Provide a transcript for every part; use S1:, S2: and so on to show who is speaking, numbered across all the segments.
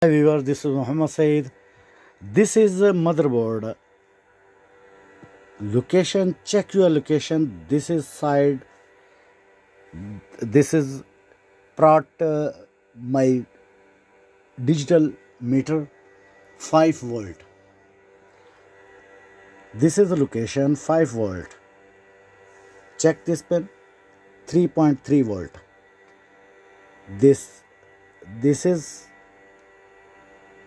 S1: Hi viewers, this is Muhammad Saeed. This is a motherboard. Location, check your location. This is side. This is brought my digital meter 5 volt. This is the location 5 volt. Check this pin 3.3 volt. This is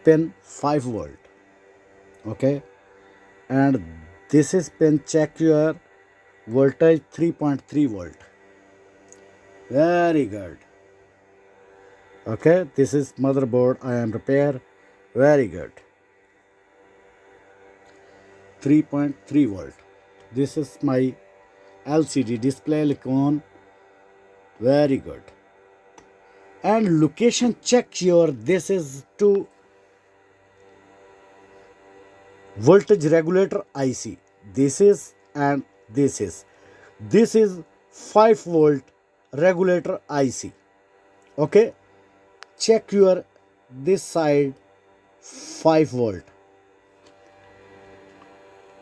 S1: pin 5 volt. Okay, and this is pin, check your voltage 3.3 volt. Very good. Okay, this is motherboard I am repair. Very good. 3.3 volt. This is my LCD display liccon. Very good. And location, check your, this is 2 voltage regulator IC. This is and this is 5 volt regulator IC. Okay, check your this side 5 volt.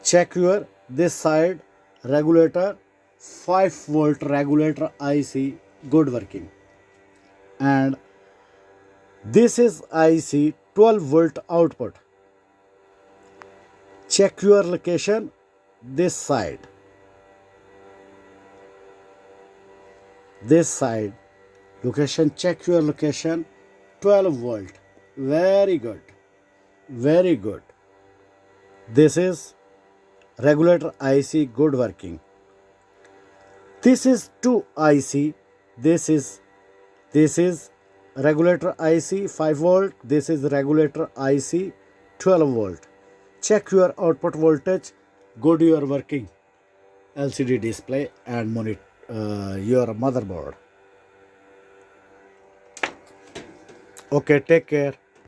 S1: Check your this side regulator 5 volt regulator IC, good working. And this is IC 12 volt output. Check your location this side. This side location, check your location 12 volt. Very good. Very good. This is regulator IC, good working. This is 2 IC. This is regulator IC 5 volt. This is regulator IC 12 volt. Check your output voltage, good your working LCD display and monitor your motherboard. Okay, take care.